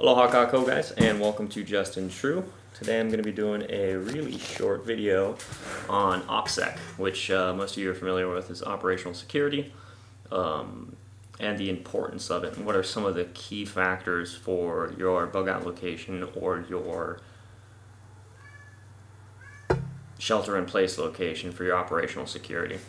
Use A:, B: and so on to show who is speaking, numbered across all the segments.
A: Aloha kako guys, and welcome to Just and True. Today I'm going to be doing a really short video on OPSEC, which most of you are familiar with as operational security, and the importance of it, and what are some of the key factors for your bug out location or your shelter-in-place location for your operational security.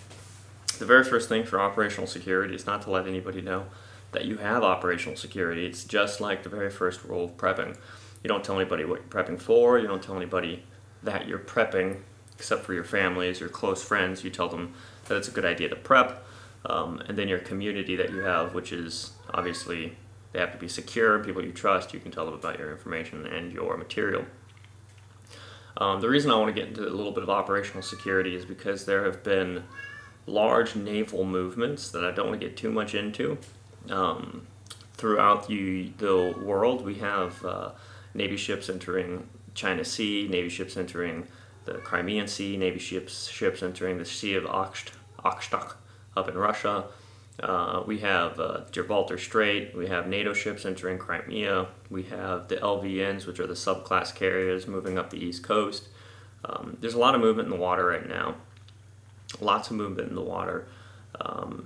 A: The very first thing for operational security is not to let anybody know that you have operational security. It's just like the very first rule of prepping. You don't tell anybody what you're prepping for. You don't tell anybody that you're prepping, except for your families, your close friends. You tell them that it's a good idea to prep. And then your community that you have, which is obviously, they have to be secure, people you trust. You can tell them about your information and your material. The reason I want to get into a little bit of operational security is because there have been large naval movements that I don't want to get too much into. Throughout the world, we have Navy ships entering China Sea, Navy ships entering the Crimean Sea, Navy ships entering the Sea of Okhotsk up in Russia. We have Gibraltar Strait. We have NATO ships entering Crimea. We have the LVNs, which are the subclass carriers, moving up the East Coast. There's a lot of movement in the water right now. Lots of movement in the water.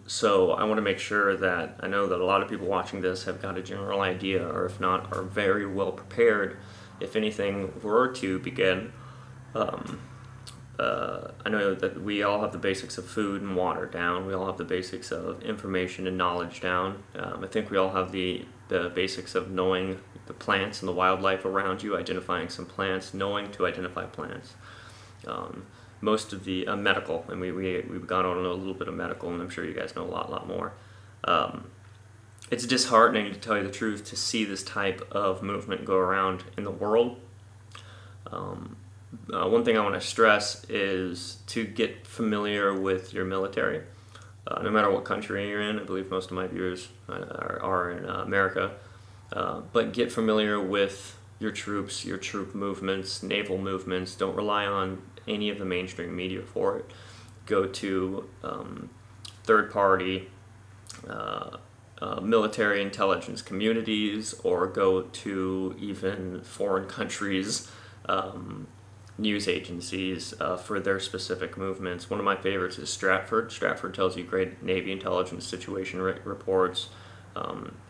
A: So I want to make sure that I know that a lot of people watching this have got a general idea, or if not, are very well prepared if anything were to begin. I know that we all have the basics of food and water down. We all have the basics of information and knowledge down. I think we all have the basics of knowing the plants and the wildlife around you, identifying some plants, knowing to identify plants. Most of the medical, and we've gone on a little bit of medical, and I'm sure you guys know a lot more. It's disheartening, to tell you the truth, to see this type of movement go around in the world. One thing I want to stress is to get familiar with your military. No matter what country you're in, I believe most of my viewers are in America, but get familiar with your troops, your troop movements, naval movements. Don't rely on any of the mainstream media for it. Go to third-party military intelligence communities, or go to even foreign countries' news agencies for their specific movements. One of my favorites is Stratford. Stratford tells you great Navy intelligence situation reports,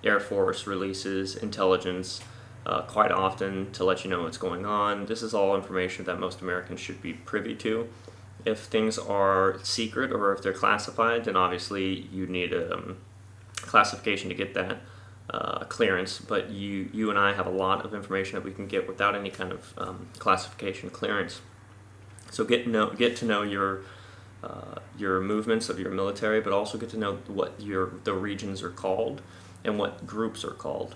A: Air Force releases intelligence quite often to let you know what's going on. This is all information that most Americans should be privy to. If things are secret or if they're classified, then obviously you need a classification to get that clearance, but you and I have a lot of information that we can get without any kind of classification clearance. So get to know your movements of your military, but also get to know what the regions are called and what groups are called.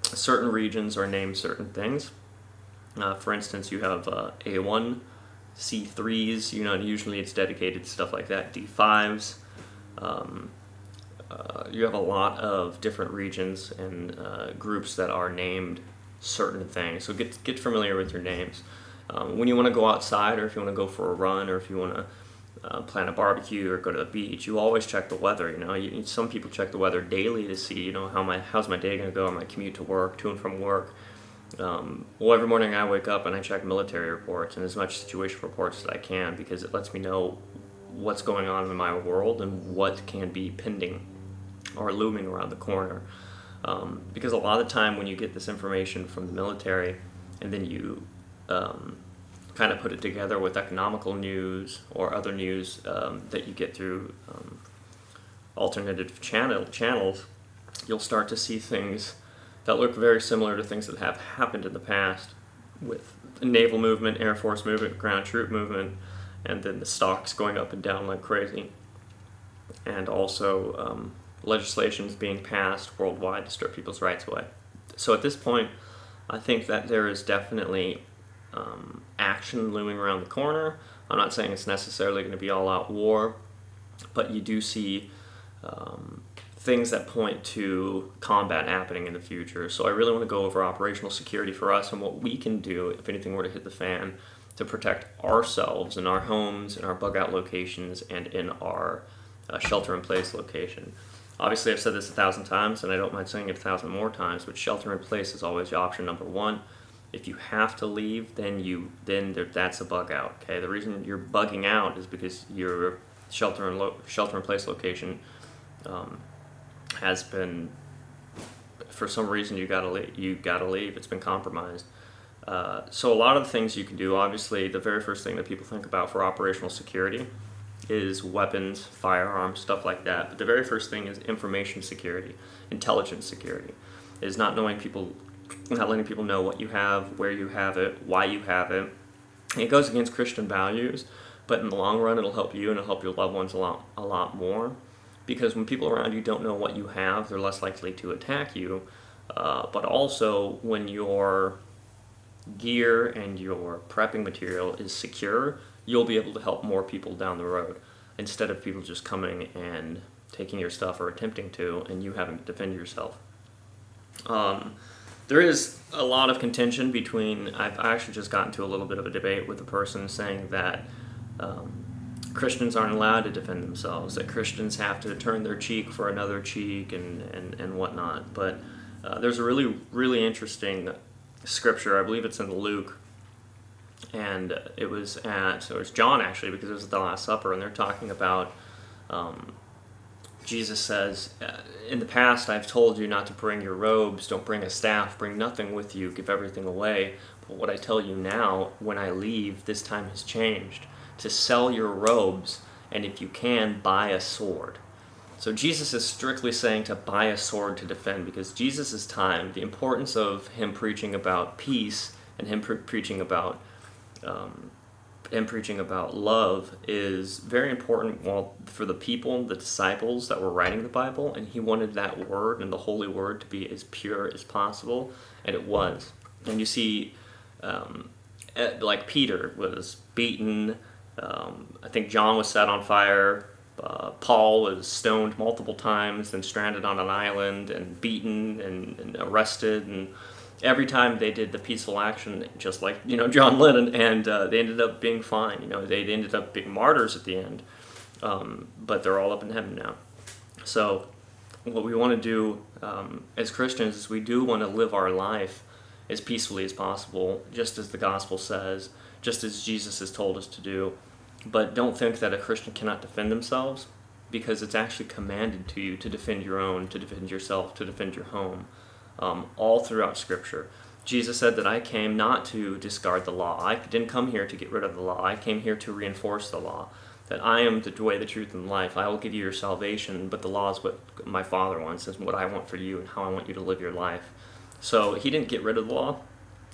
A: Certain regions are named certain things. For instance, you have A1, C3s, usually it's dedicated to stuff like that, D5s. You have a lot of different regions and groups that are named certain things, so get familiar with your names. When you want to go outside, or if you want to go for a run, or if you want to plan a barbecue or go to the beach, you always check the weather. Some people check the weather daily to see, how's my day going to go, or my commute to work, to and from work. Well, every morning I wake up and I check military reports and as much situation reports as I can, because it lets me know what's going on in my world and what can be pending or looming around the corner. Because a lot of the time when you get this information from the military and then you kind of put it together with economical news or other news that you get through alternative channels, you'll start to see things that look very similar to things that have happened in the past with the naval movement, Air Force movement, ground troop movement, and then the stocks going up and down like crazy. And also legislations being passed worldwide to strip people's rights away. So at this point, I think that there is definitely action looming around the corner. I'm not saying it's necessarily going to be all-out war, but you do see things that point to combat happening in the future. So I really want to go over operational security for us and what we can do if anything were to hit the fan to protect ourselves in our homes, in our bug out locations, and in our shelter-in-place location. Obviously, I've said this 1,000 times, and I don't mind saying it 1,000 more times, but shelter in place is always option number one. If you have to leave, that's a bug out. Okay, the reason you're bugging out is because your shelter in place location has been, for some reason, you gotta leave. It's been compromised. So a lot of the things you can do, obviously, the very first thing that people think about for operational security is weapons, firearms, stuff like that. But the very first thing is information security, intelligence security, is not letting people know what you have, where you have it, why you have it. And it goes against Christian values, but in the long run, it'll help you and it'll help your loved ones a lot more. Because when people around you don't know what you have, they're less likely to attack you. But also, when your gear and your prepping material is secure, you'll be able to help more people down the road, instead of people just coming and taking your stuff or attempting to, and you having to defend yourself. There is a lot of contention between, I've actually just gotten to a little bit of a debate with a person saying that Christians aren't allowed to defend themselves, that Christians have to turn their cheek for another cheek and whatnot. But there's a really, really interesting scripture, I believe it's in Luke, and it was John actually, because it was at the Last Supper, and they're talking about, Jesus says, in the past I've told you not to bring your robes, don't bring a staff, bring nothing with you, give everything away. But what I tell you now, when I leave, this time has changed, to sell your robes, and if you can, buy a sword. So Jesus is strictly saying to buy a sword to defend, because Jesus' time, the importance of him preaching about peace and him preaching about love is very important for the people, the disciples that were writing the Bible, and he wanted that word and the holy word to be as pure as possible, and it was. And you see, like Peter was beaten, I think John was set on fire, Paul was stoned multiple times, then stranded on an island and beaten and arrested, and every time they did the peaceful action, just like John Lennon, and they ended up being fine. They ended up being martyrs at the end, but they're all up in heaven now. So what we want to do as Christians is we do want to live our life as peacefully as possible, just as the gospel says, just as Jesus has told us to do. But don't think that a Christian cannot defend themselves, because it's actually commanded to you to defend your own, to defend yourself, to defend your home. All throughout Scripture. Jesus said that I came not to discard the law. I didn't come here to get rid of the law. I came here to reinforce the law. That I am the way, the truth, and life. I will give you your salvation, but the law is what my Father wants, is what I want for you and how I want you to live your life. So he didn't get rid of the law.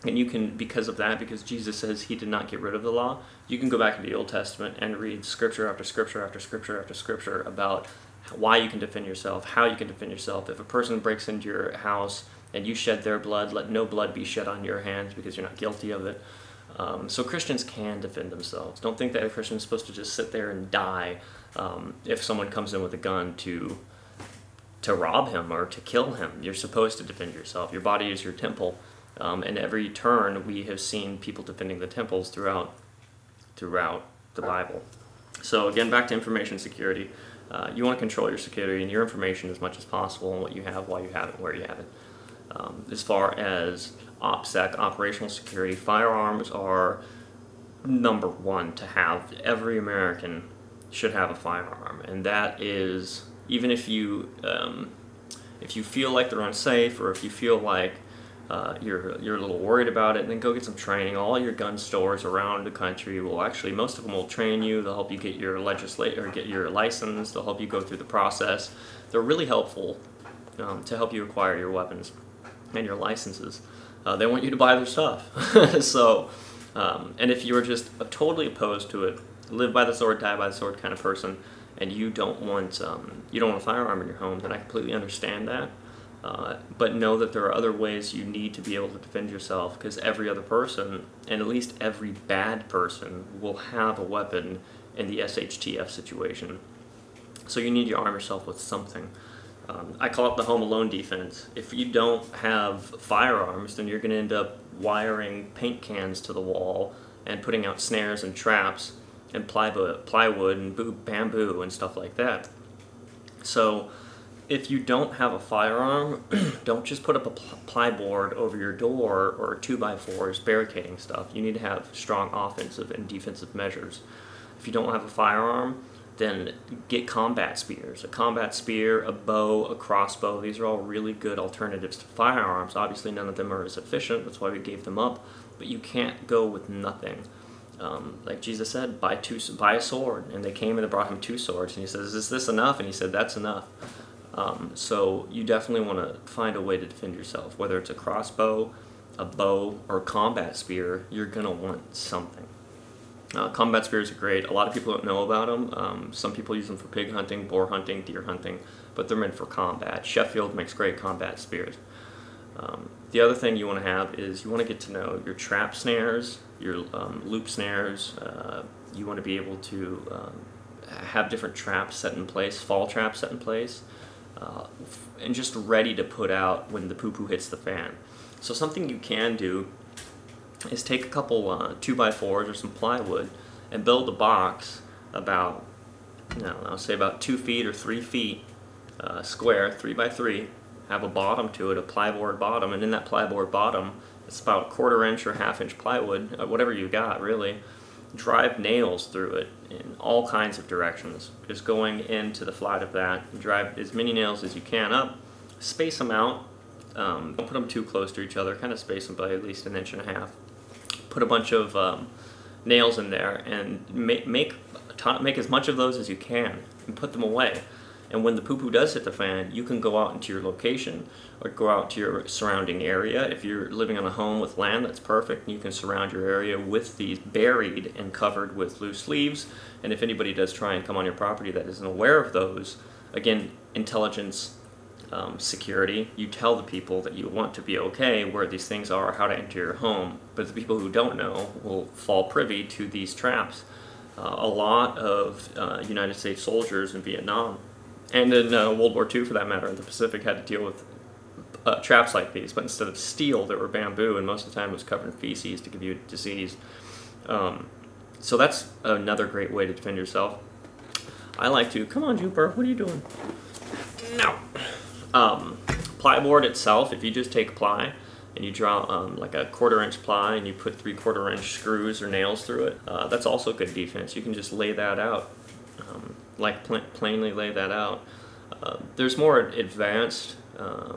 A: And you can, because of that, because Jesus says he did not get rid of the law, you can go back to the Old Testament and read scripture after scripture after scripture after scripture about why you can defend yourself, how you can defend yourself. If a person breaks into your house and you shed their blood, let no blood be shed on your hands, because you're not guilty of it. So Christians can defend themselves. Don't think that a Christian is supposed to just sit there and die if someone comes in with a gun to rob him or to kill him. You're supposed to defend yourself. Your body is your temple. And every turn we have seen people defending the temples throughout the Bible. So again, back to information security. You want to control your security and your information as much as possible, and what you have, why you have it, where you have it. As far as OPSEC, operational security, firearms are number one to have. Every American should have a firearm, and that is, even if you feel like they're unsafe, or if you feel like you're a little worried about it, then go get some training. All your gun stores around the country will actually, most of them will train you. They'll help you get your get your license. They'll help you go through the process. They're really helpful to help you acquire your weapons and your licenses. They want you to buy their stuff. So, and if you're just totally opposed to it, live by the sword, die by the sword kind of person, and you don't want a firearm in your home, then I completely understand that. But know that there are other ways you need to be able to defend yourself, because every other person, and at least every bad person, will have a weapon in the SHTF situation. So you need to arm yourself with something. I call it the home alone defense. If you don't have firearms, then you're going to end up wiring paint cans to the wall and putting out snares and traps and plywood and bamboo and stuff like that. So if you don't have a firearm, don't just put up a plyboard over your door or 2x4s barricading stuff. You need to have strong offensive and defensive measures. If you don't have a firearm, then get combat spears. A combat spear, a bow, a crossbow, these are all really good alternatives to firearms. Obviously none of them are as efficient, that's why we gave them up, but you can't go with nothing. Like Jesus said, buy a sword, and they came and they brought him 2 swords, and he says, is this enough? And he said, that's enough. So you definitely want to find a way to defend yourself. Whether it's a crossbow, a bow, or a combat spear, you're going to want something. Combat spears are great. A lot of people don't know about them. Some people use them for pig hunting, boar hunting, deer hunting, but they're meant for combat. Sheffield makes great combat spears. The other thing you want to have is you want to get to know your trap snares, your loop snares. You want to be able to have different traps set in place, fall traps set in place, and just ready to put out when the poo-poo hits the fan. So something you can do is take a couple 2x4s or some plywood and build a box about, I'll say about 2 feet or 3 feet square, 3x3. Have a bottom to it, a plyboard bottom, and in that plyboard bottom, it's about 1/4 inch or 1/2 inch plywood, whatever you got really. Drive nails through it in all kinds of directions. Just going into the flat of that, drive as many nails as you can up, space them out. Don't put them too close to each other, kind of space them by at least 1.5 inches. Put a bunch of nails in there and make as much of those as you can and put them away. And when the poo-poo does hit the fan, you can go out into your location or go out to your surrounding area. If you're living on a home with land, that's perfect. You can surround your area with these buried and covered with loose leaves. And if anybody does try and come on your property that isn't aware of those, again, intelligence, security, you tell the people that you want to be okay where these things are, how to enter your home. But the people who don't know will fall privy to these traps. A lot of United States soldiers in Vietnam and in World War II, for that matter, in the Pacific, had to deal with traps like these, but instead of steel, they were bamboo, and most of the time it was covered in feces to give you disease. So that's another great way to defend yourself. I like to, come on, Jupiter, what are you doing? No. Plyboard itself, if you just take ply and you draw like a 1/4 inch ply and you put 3/4 inch screws or nails through it, that's also good defense. You can just lay that out. Plainly lay that out. There's more advanced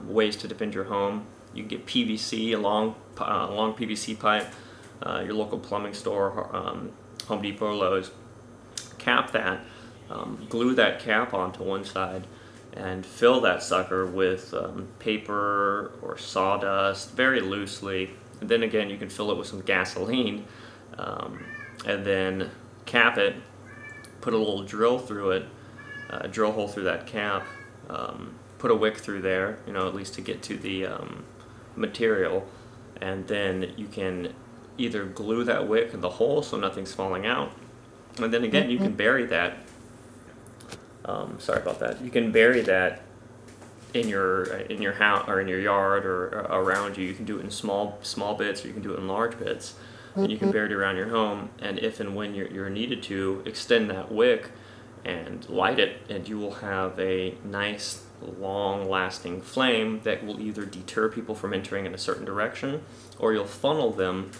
A: ways to defend your home. You can get PVC, a long PVC pipe, your local plumbing store, Home Depot, Lowe's. Cap that, glue that cap onto one side, and fill that sucker with paper or sawdust very loosely. And then again, you can fill it with some gasoline, and then cap it. Put a little drill through it, drill hole through that cap, put a wick through there, at least to get to the material, and then you can either glue that wick in the hole so nothing's falling out, and then again you can bury that. Sorry about that. You can bury that in your house or in your yard or around you. You can do it in small bits, or you can do it in large bits. And you can bury it around your home, and if and when you're needed to, extend that wick and light it, and you will have a nice, long-lasting flame that will either deter people from entering in a certain direction, or you'll funnel them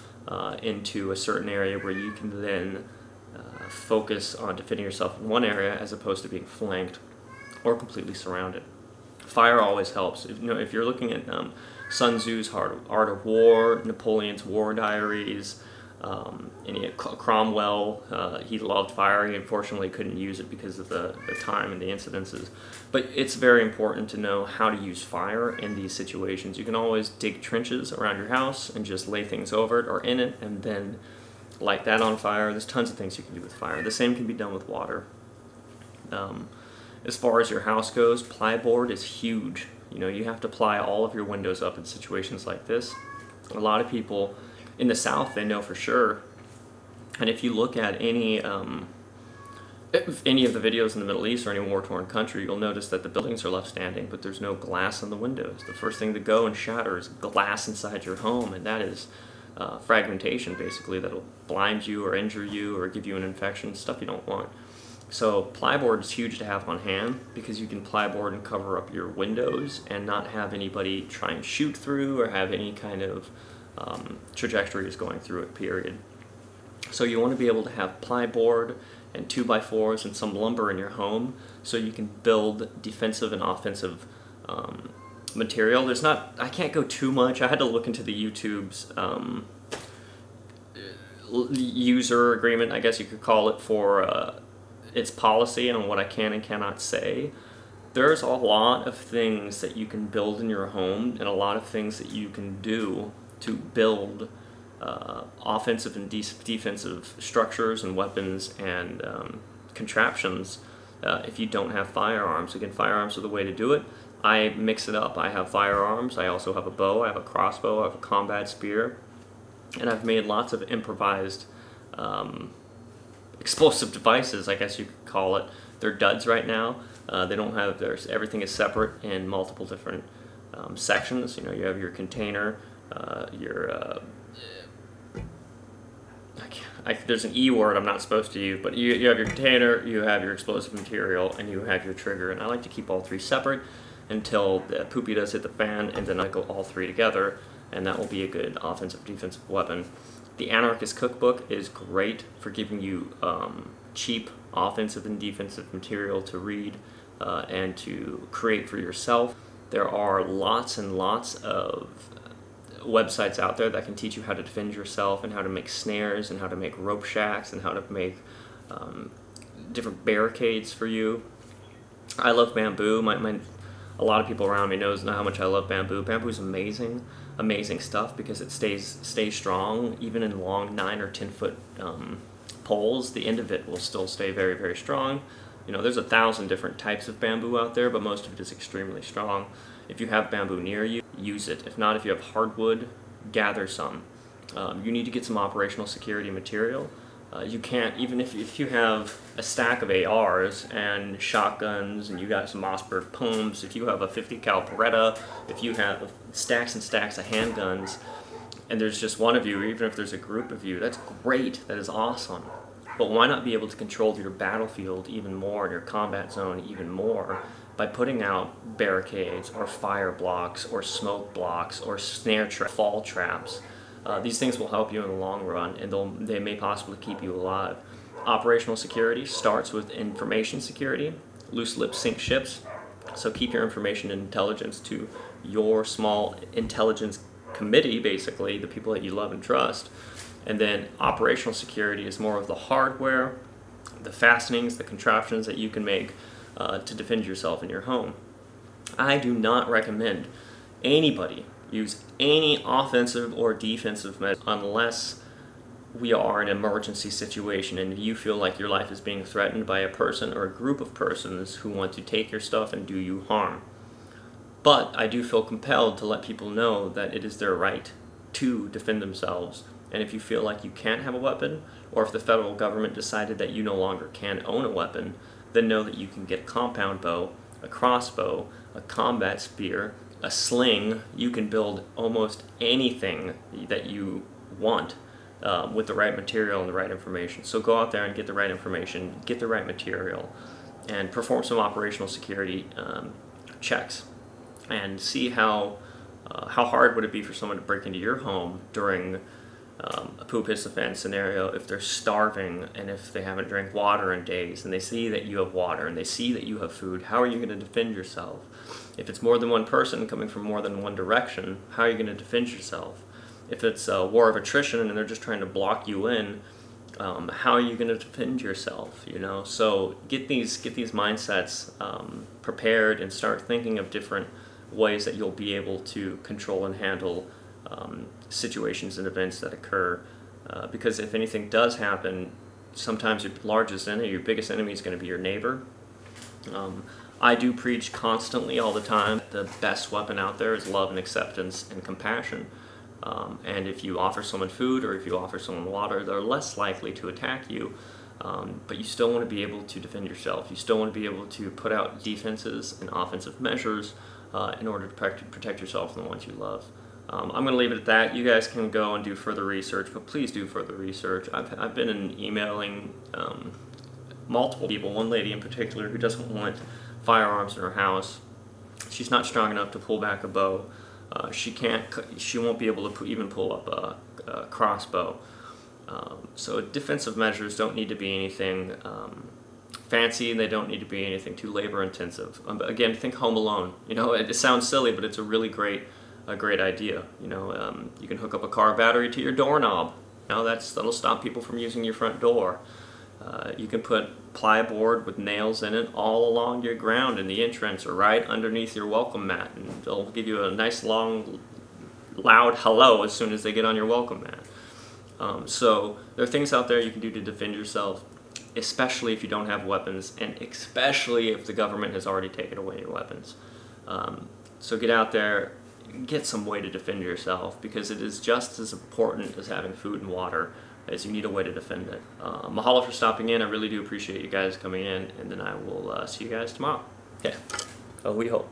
A: into a certain area where you can then focus on defending yourself in one area as opposed to being flanked or completely surrounded. Fire always helps. If you're looking at Sun Tzu's Art of War, Napoleon's War Diaries, Cromwell, he loved fire. He unfortunately couldn't use it because of the time and the incidences. But it's very important to know how to use fire in these situations. You can always dig trenches around your house and just lay things over it or in it and then light that on fire. There's tons of things you can do with fire. The same can be done with water. As far as your house goes, plyboard is huge. You have to ply all of your windows up in situations like this. A lot of people in the South, they know for sure. And if you look at any of the videos in the Middle East or any war-torn country, you'll notice that the buildings are left standing, but there's no glass in the windows. The first thing to go and shatter is glass inside your home, and that is fragmentation, basically, that'll blind you or injure you or give you an infection, stuff you don't want. So plyboard is huge to have on hand because you can plyboard and cover up your windows and not have anybody try and shoot through or have any kind of trajectories going through it, period. So you want to be able to have plyboard and 2x4s and some lumber in your home so you can build defensive and offensive material. I can't go too much. I had to look into the YouTube's user agreement, I guess you could call it, for its policy on what I can and cannot say. There's a lot of things that you can build in your home and a lot of things that you can do to build offensive and defensive structures and weapons and contraptions if you don't have firearms. Again, firearms are the way to do it. I mix it up. I have firearms, I also have a bow, I have a crossbow, I have a combat spear, and I've made lots of improvised explosive devices, I guess you could call it. They're duds right now. They don't have, everything is separate in multiple different sections. You know, you have your container, there's an E word I'm not supposed to use, but you have your container, you have your explosive material, and you have your trigger. And I like to keep all three separate until the poopy does hit the fan, and then I go all three together, and that will be a good offensive defensive weapon. The Anarchist Cookbook is great for giving you cheap offensive and defensive material to read and to create for yourself. There are lots and lots of websites out there that can teach you how to defend yourself and how to make snares and how to make rope shacks and how to make different barricades for you. I love bamboo. A lot of people around me knows how much I love bamboo. Bamboo is amazing, amazing stuff because it stays strong even in long 9 or 10 foot poles. The end of it will still stay very, very strong. You know, there's 1,000 different types of bamboo out there, but most of it is extremely strong. If you have bamboo near you, use it. If not, if you have hardwood, gather some. You need to get some operational security material. You can't, even if you have a stack of ARs and shotguns and you got some Mossberg pumps, if you have a 50 cal Beretta, if you have stacks and stacks of handguns, and there's just one of you, or even if there's a group of you, that's great, that is awesome. But why not be able to control your battlefield even more, and your combat zone even more, by putting out barricades or fire blocks or smoke blocks or snare fall traps. These things will help you in the long run, and they may possibly keep you alive. Operational security starts with information security. Loose lips sink ships, so keep your information and intelligence to your small intelligence committee, basically, the people that you love and trust. And then operational security is more of the hardware, the fastenings, the contraptions that you can make to defend yourself in your home. I do not recommend anybody use any offensive or defensive measures unless we are in an emergency situation and you feel like your life is being threatened by a person or a group of persons who want to take your stuff and do you harm. But I do feel compelled to let people know that it is their right to defend themselves. And if you feel like you can't have a weapon, or if the federal government decided that you no longer can own a weapon, then know that you can get a compound bow, a crossbow, a combat spear, a sling. You can build almost anything that you want with the right material and the right information. So go out there and get the right information, get the right material, and perform some operational security checks, and see how hard would it be for someone to break into your home during a poop hits the fan scenario if they're starving and if they haven't drank water in days, and they see that you have water and they see that you have food. How are you going to defend yourself? If it's more than one person coming from more than one direction, how are you going to defend yourself? If it's a war of attrition and they're just trying to block you in, how are you going to defend yourself? You know, so get these mindsets prepared and start thinking of different ways that you'll be able to control and handle situations and events that occur, because if anything does happen, sometimes your largest enemy, your biggest enemy, is going to be your neighbor. I do preach constantly all the time, the best weapon out there is love and acceptance and compassion. And if you offer someone food or if you offer someone water, they're less likely to attack you. But you still want to be able to defend yourself. You still want to be able to put out defenses and offensive measures in order to protect yourself and the ones you love. I'm going to leave it at that. You guys can go and do further research, but please do further research. I've been in emailing multiple people, one lady in particular who doesn't want firearms in her house. She's not strong enough to pull back a bow. She won't be able to even pull up a crossbow. So defensive measures don't need to be anything fancy, and they don't need to be anything too labor intensive. Again, think Home Alone. You know, it sounds silly, but it's a really great idea. You know, you can hook up a car battery to your doorknob. You know, that'll stop people from using your front door. You can put plyboard with nails in it all along your ground in the entrance or right underneath your welcome mat, and it'll give you a nice long loud hello as soon as they get on your welcome mat. So there are things out there you can do to defend yourself, especially if you don't have weapons, and especially if the government has already taken away your weapons. So get out there, get some way to defend yourself, because it is just as important as having food and water, as you need a way to defend it. Mahalo for stopping in. I really do appreciate you guys coming in, and then I will see you guys tomorrow. Okay. We hope.